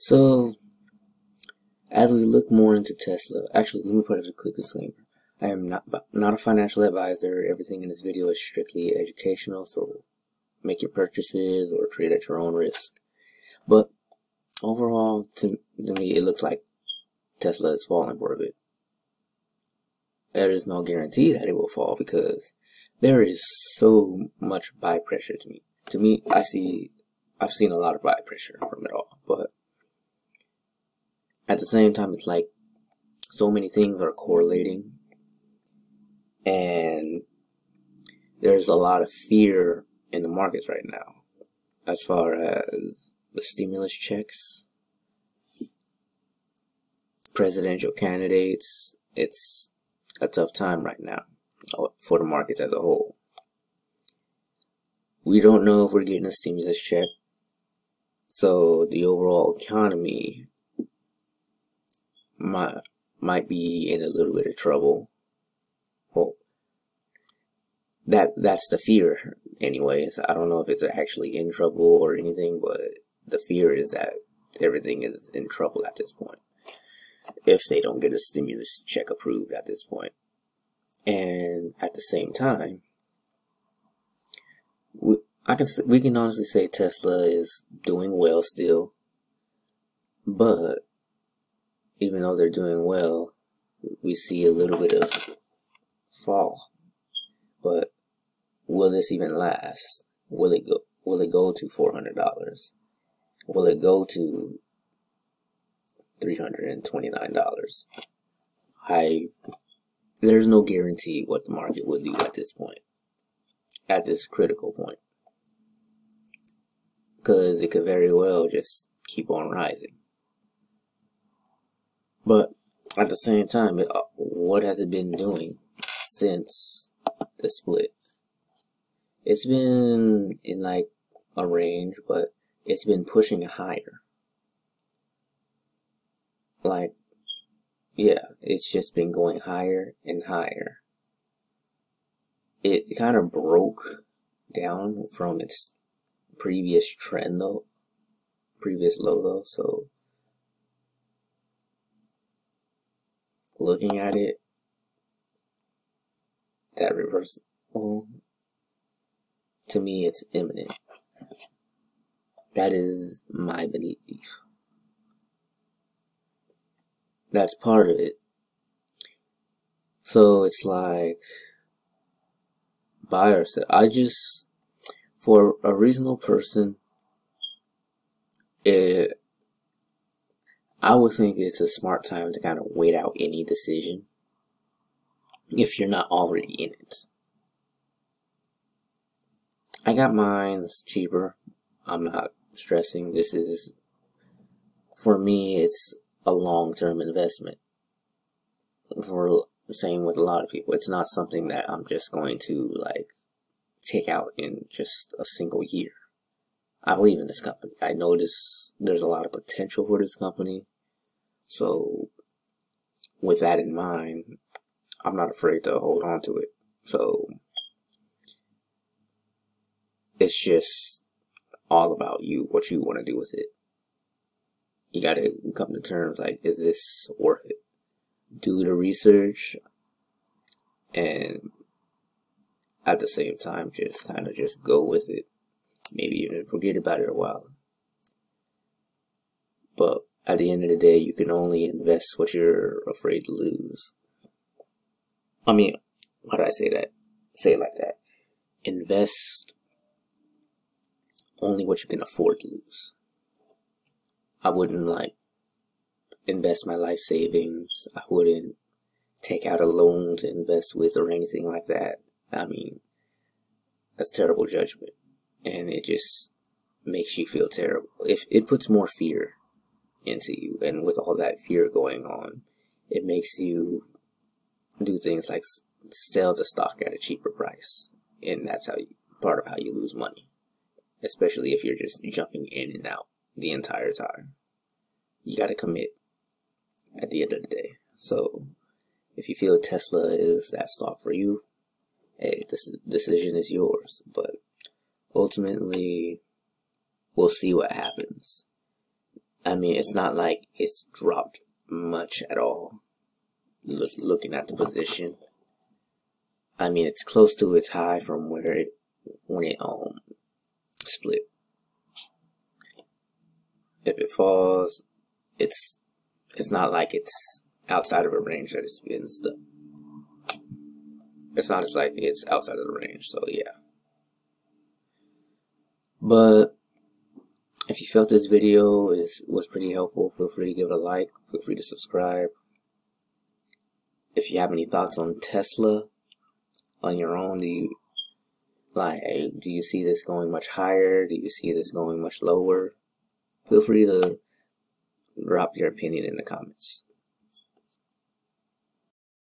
So, as we look more into Tesla, actually, let me put a quick disclaimer. I am not a financial advisor. Everything in this video is strictly educational, so make your purchases or trade at your own risk. But overall, to me, it looks like Tesla is falling for a bit. There is no guarantee that it will fall because there is so much buy pressure to me. I've seen a lot of buy pressure from it all, but at the same time, it's like so many things are correlating, and there's a lot of fear in the markets right now as far as the stimulus checks, presidential candidates. It's a tough time right now for the markets as a whole. We don't know if we're getting a stimulus check, so the overall economy might be in a little bit of trouble. Well, that's the fear anyways. I don't know if it's actually in trouble or anything, but the fear is that everything is in trouble at this point if they don't get a stimulus check approved at this point. And at the same time, we can honestly say Tesla is doing well still, but even though they're doing well, we see a little bit of fall. But will this even last? Will it go to $400? Will it go to $329? There's no guarantee what the market will do at this point, at this critical point, because it could very well just keep on rising. But at the same time, what has it been doing since the split? It's been in like a range, but it's been pushing higher. Like, yeah, it's just been going higher and higher. It kind of broke down from its previous trend though, previous low though, so looking at it, that reversal, to me, it's imminent. That is my belief. That's part of it. So it's like, buy or sell. For a reasonable person, I would think it's a smart time to kind of wait out any decision if you're not already in it. I got mine cheaper. I'm not stressing. This is, for me, it's a long-term investment. Same with a lot of people. It's not something that I'm just going to like take out in just a single year. I believe in this company. I know there's a lot of potential for this company. So with that in mind, I'm not afraid to hold on to it. So it's just all about you, what you want to do with it. You got to come to terms like, is this worth it? Do the research, and at the same time, just kind of just go with it. Maybe even forget about it a while. But at the end of the day, you can only invest what you're afraid to lose. I mean, why did I say that? Say it like that. Invest only what you can afford to lose. I wouldn't like invest my life savings. I wouldn't take out a loan to invest with or anything like that. I mean, that's terrible judgment, and it just makes you feel terrible. If it puts more fear into you, and with all that fear going on, it makes you do things like sell the stock at a cheaper price, and that's part of how you lose money, especially if you're just jumping in and out the entire time. You got to commit at the end of the day. So if you feel Tesla is that stock for you, hey, this decision is yours. But ultimately, we'll see what happens. I mean, it's not like it's dropped much at all. Looking at the position, I mean, it's close to its high from when it split. If it falls, it's not like it's outside of a range that it's been stuck. It's not as like it's outside of the range, so yeah. But if you felt this video was pretty helpful, feel free to give it a like, feel free to subscribe. If you have any thoughts on Tesla on your own, do you see this going much higher? Do you see this going much lower? Feel free to drop your opinion in the comments.